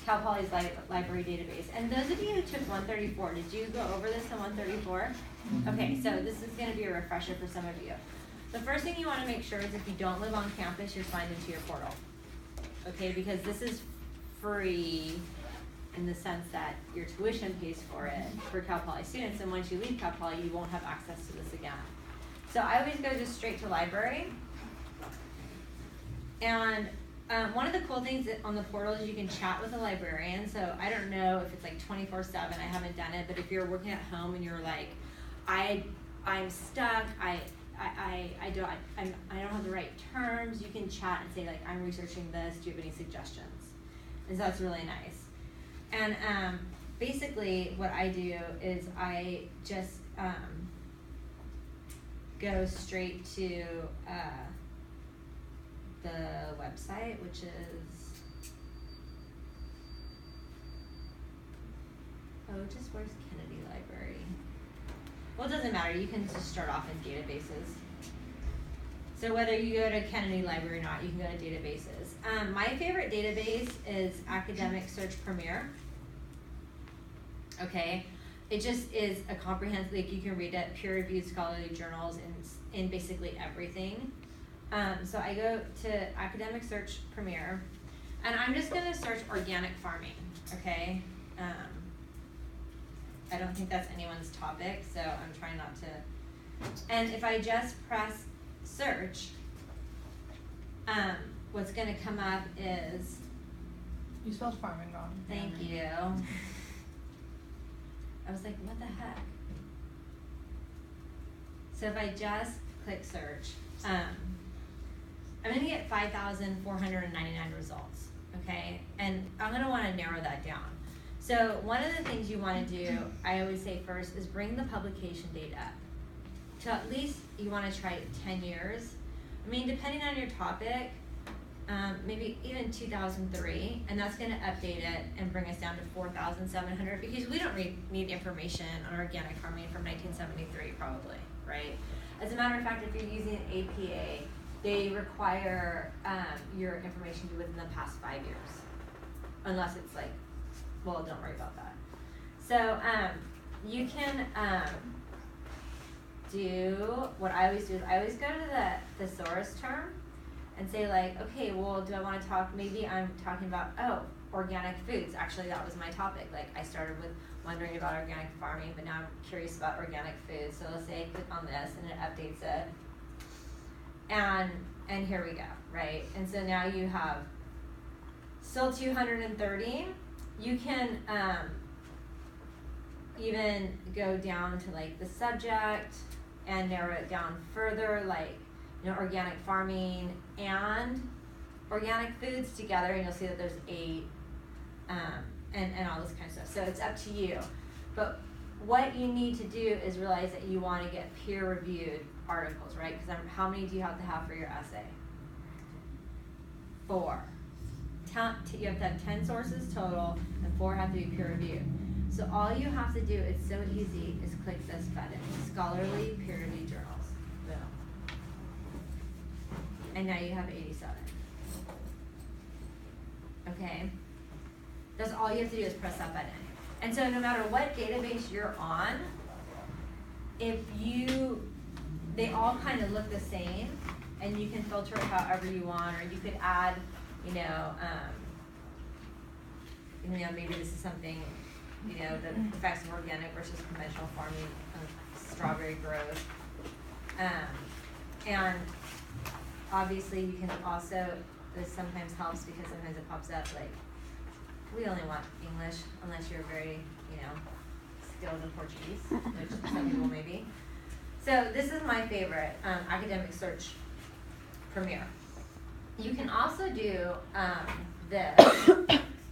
Cal Poly's library database. And those of you who took 134, did you go over this in 134? Okay, so this is going to be a refresher for some of you. The first thing you want to make sure is if you don't live on campus, you're signed into your portal. Okay, because this is free in the sense that your tuition pays for it for Cal Poly students, and once you leave Cal Poly, you won't have access to this again. So I always go just straight to library. And one of the cool things on the portal is you can chat with a librarian. So I don't know if it's like 24/7, I haven't done it, but if you're working at home and you're like, I'm stuck, I don't have the right terms, you can chat and say like, I'm researching this, do you have any suggestions? And so that's really nice. And basically what I do is I just go straight to the website, which is, where's Kennedy Library? Well, it doesn't matter, you can just start off in databases. So whether you go to Kennedy Library or not, you can go to databases. My favorite database is Academic Search Premier. Okay, it just is a comprehensive, like you can read it, peer-reviewed scholarly journals in basically everything. So I go to Academic Search Premier, and I'm just gonna search organic farming, okay? I don't think that's anyone's topic, so I'm trying not to. And if I just press search, what's gonna come up is. You spelled farming wrong. Thank you. I was like, what the heck? So if I just click search, I'm gonna get 5,499 results, okay? And I'm gonna wanna narrow that down. So one of the things you wanna do, I always say first, is bring the publication date up. To at least, you wanna try 10 years. I mean, depending on your topic, maybe even 2003, and that's gonna update it and bring us down to 4,700, because we don't need information on organic farming from 1973 probably, right? As a matter of fact, if you're using an APA, they require your information to be within the past 5 years, unless it's like, well, don't worry about that. So you can do, what I always do is I always go to the thesaurus term and say like, okay, well, do I want to talk, maybe I'm talking about, organic foods. Actually, that was my topic. Like I started with wondering about organic farming, but now I'm curious about organic foods. So let's say I click on this and it updates it. And here we go, right? And so now you have still 230. You can even go down to like the subject and narrow it down further, like, you know, organic farming and organic foods together, and you'll see that there's 8, and all this kind of stuff. So it's up to you. But what you need to do is realize that you want to get peer-reviewed articles, right? Because how many do you have to have for your essay? 4. You have to have 10 sources total, and 4 have to be peer-reviewed. So all you have to do, it's so easy, is click this button, Scholarly Peer-Reviewed Journals. Boom. And now you have 87. Okay? That's all you have to do is press that button. And so no matter what database you're on, they all kind of look the same, and you can filter it however you want, or you could add, maybe this is something, the effects of organic versus conventional farming of strawberry growth. And obviously you can also, this sometimes helps because sometimes it pops up like, we only want English unless you're very, skilled in Portuguese, which some people may be. So this is my favorite, Academic Search Premier. You can also do this,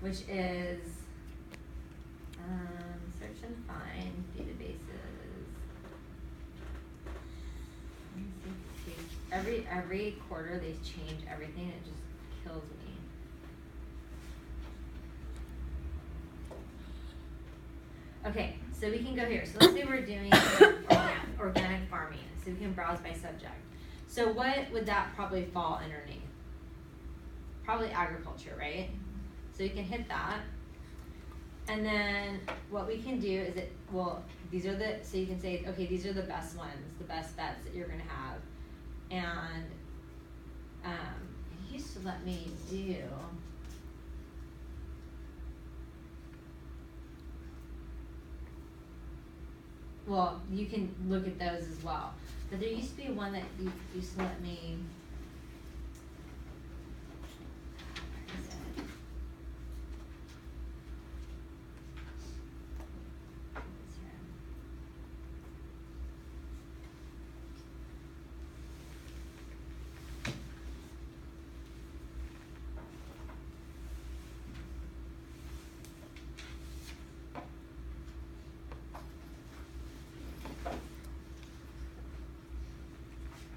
which is search and find databases. Let me see. Every quarter they change everything. It just kills me. Okay, so we can go here. So let's say we're doing organic farming. So we can browse by subject. So what would that probably fall underneath? Probably agriculture, right? So you can hit that. And then what we can do is these are so you can say, okay, these are the best ones, the best bets that you're gonna have. And it used to let me do, well, you can look at those as well. But there used to be one that used to let me, where is it? It's here.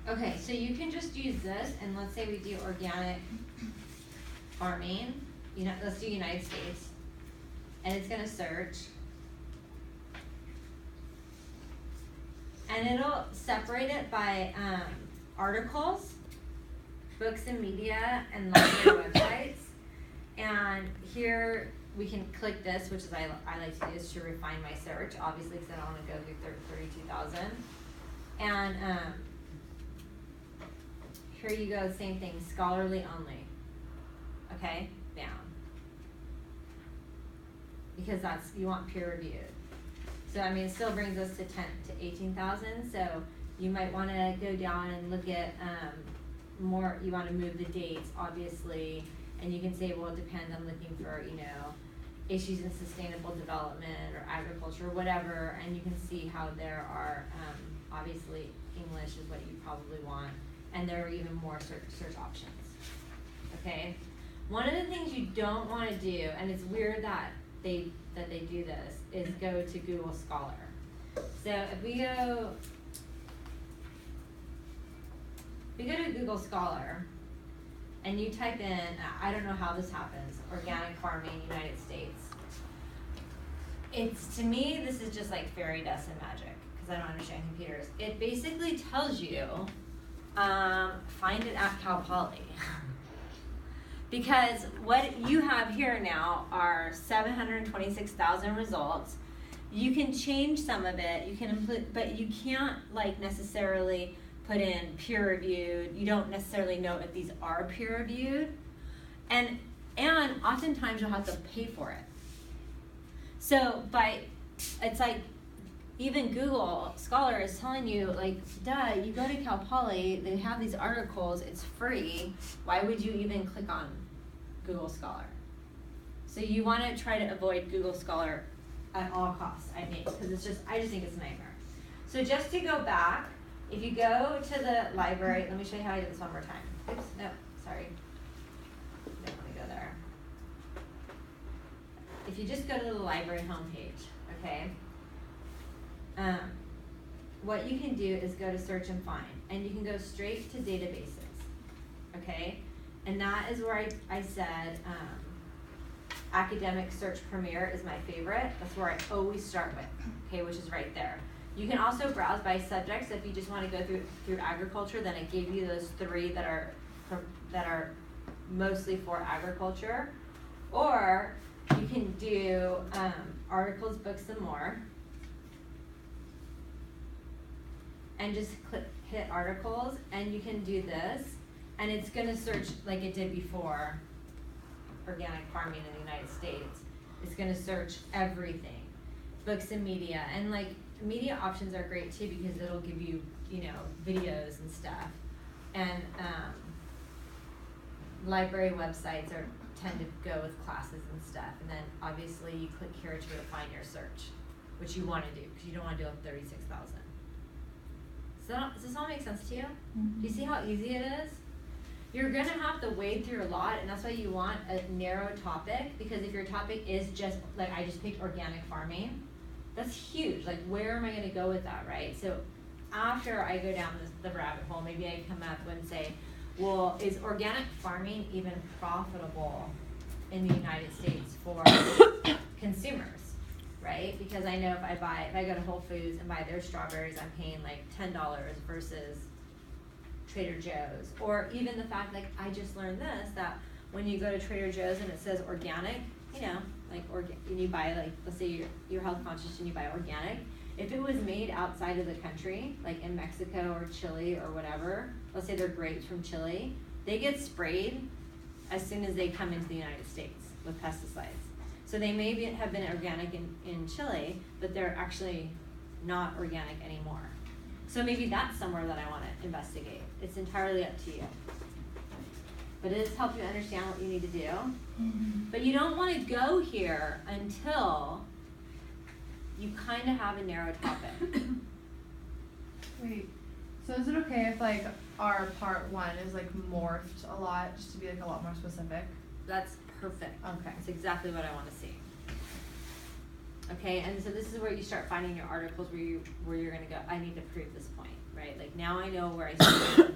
Okay, so you can just use this, and let's say we do organic farming, let's do United States, and it's gonna search. And it'll separate it by articles, books and media, and library websites. And here we can click this, which is I like to do is to refine my search, obviously, because I don't want to go through 32,000. And here you go, same thing, scholarly only. Okay, down. Because you want peer reviewed. So I mean, it still brings us to 10 to 18,000. So you might want to go down and look at more. You want to move the dates, obviously, and you can say, well, it depends. I'm looking for issues in sustainable development or agriculture, or whatever, and you can see how there are obviously English is what you probably want. And there are even more search options, okay? One of the things you don't want to do, and it's weird that they do this, is go to Google Scholar. So if we go to Google Scholar, and you type in, I don't know how this happens, organic farming, United States. To me, this is just like fairy dust and magic, because I don't understand computers. It basically tells you, find it at Cal Poly. Because what you have here now are 726,000 results. You can change some of it, but you can't necessarily put in peer reviewed. You don't necessarily know if these are peer reviewed. And oftentimes you'll have to pay for it. So it's like, even Google Scholar is telling you, duh, you go to Cal Poly, they have these articles, it's free. Why would you even click on Google Scholar? So you want to try to avoid Google Scholar at all costs, I think, because I just think it's a nightmare. So just to go back, if you go to the library, let me show you how I did this one more time. Oops, no, sorry. I don't want to go there. If you just go to the library homepage, okay? What you can do is go to search and find, and you can go straight to databases, okay? And that is where I said Academic Search Premier is my favorite. That's where I always start with, okay, which is right there. You can also browse by subject, so if you just want to go through agriculture, then it gave you those 3 that are mostly for agriculture. Or you can do articles, books, and more. And just hit articles, and you can do this, and it's going to search like it did before, organic farming in the United States. It's going to search everything, books and media, and media options are great too, because it'll give you, videos and stuff. And library websites tend to go with classes and stuff. And then obviously you click here to refine your search, which you want to do, because you don't want to deal with 36,000. So does this all make sense to you? Mm-hmm. Do you see how easy it is? You're gonna have to wade through a lot, and that's why you want a narrow topic, because if your topic is just, I just picked organic farming, that's huge. Where am I gonna go with that, right? So after I go down the rabbit hole, maybe I come up and say, well, is organic farming even profitable in the United States for consumers? Right? Because I know if I go to Whole Foods and buy their strawberries, I'm paying $10 versus Trader Joe's. Or even the fact, I just learned this, that when you go to Trader Joe's and it says organic, and you buy like, let's say you're health conscious and you buy organic, if it was made outside of the country, like in Mexico or Chile or whatever, let's say they're grapes from Chile, they get sprayed as soon as they come into the United States with pesticides. So they may have been organic in Chile, but they're actually not organic anymore. So maybe that's somewhere that I want to investigate. It's entirely up to you. But it has helped you understand what you need to do. But you don't want to go here until you kind of have a narrow topic. Wait, so is it okay if like our part 1 is like morphed a lot, just to be like a lot more specific? That's perfect. Okay. That's exactly what I want to see. Okay, and so this is where you start finding your articles where you're gonna go, I need to prove this point, right? Like now I know where I stand.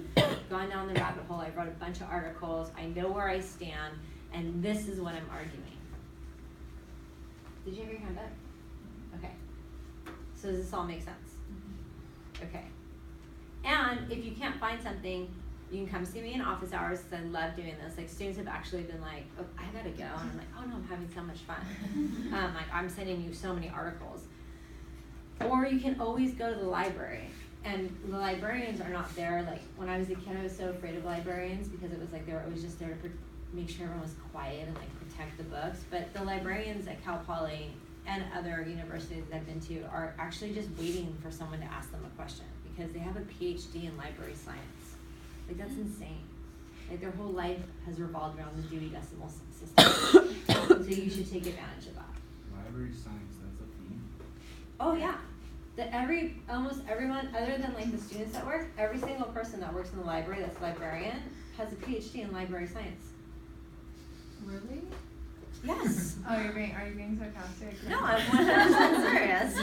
Gone down the rabbit hole, I've read a bunch of articles, I know where I stand, and this is what I'm arguing. Did you have your hand up? Okay. So does this all make sense? Okay. And if you can't find something, you can come see me in office hours because I love doing this. Like students have actually been like, oh, I gotta go. And I'm like, oh no, I'm having so much fun. Like I'm sending you so many articles. Or you can always go to the library. And the librarians are not there. Like when I was a kid, I was so afraid of librarians because it was like they were always just there to make sure everyone was quiet and like protect the books. But the librarians at Cal Poly and other universities that I've been to are actually just waiting for someone to ask them a question because they have a PhD in library science. Like that's insane. Like their whole life has revolved around the Dewey Decimal System. So you should take advantage of that. Library science, that's a theme. Oh yeah. Almost everyone, other than like the students that work, every single person that works in the library that's a librarian has a PhD in library science. Really? Yes. Oh, are you being sarcastic? No, I'm 100% serious.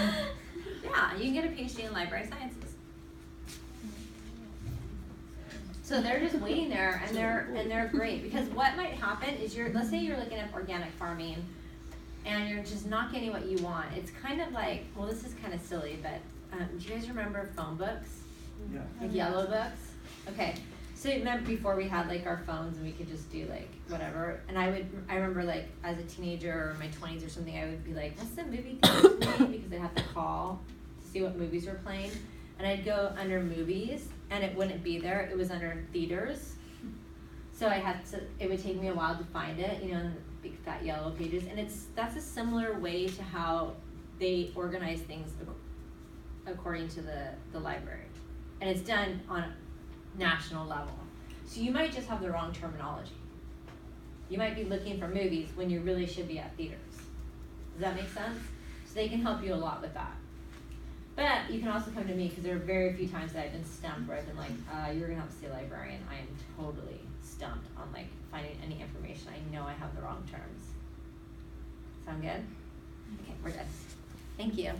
Yeah, you can get a PhD in library sciences. So they're just waiting there, and they're great because what might happen is let's say you're looking at organic farming, and you're just not getting what you want. It's kind of like, well, this is kind of silly, but do you guys remember phone books? Yeah. Like yellow books? Okay. So remember before we had like our phones and we could just do like whatever. And I remember like as a teenager or in my 20s or something, I would be like, what's the movie called today? Because I'd have to call to see what movies were playing. And I'd go under movies and it wouldn't be there. It was under theaters. So it would take me a while to find it, you know, in the big fat yellow pages. And that's a similar way to how they organize things according to the library. And it's done on a national level. So you might just have the wrong terminology. You might be looking for movies when you really should be at theaters. Does that make sense? So they can help you a lot with that. But you can also come to me because there are very few times that I've been stumped where I've been like, you're gonna have to see a librarian. I am totally stumped on like finding any information. I know I have the wrong terms. Sound good? Okay, we're good. Thank you.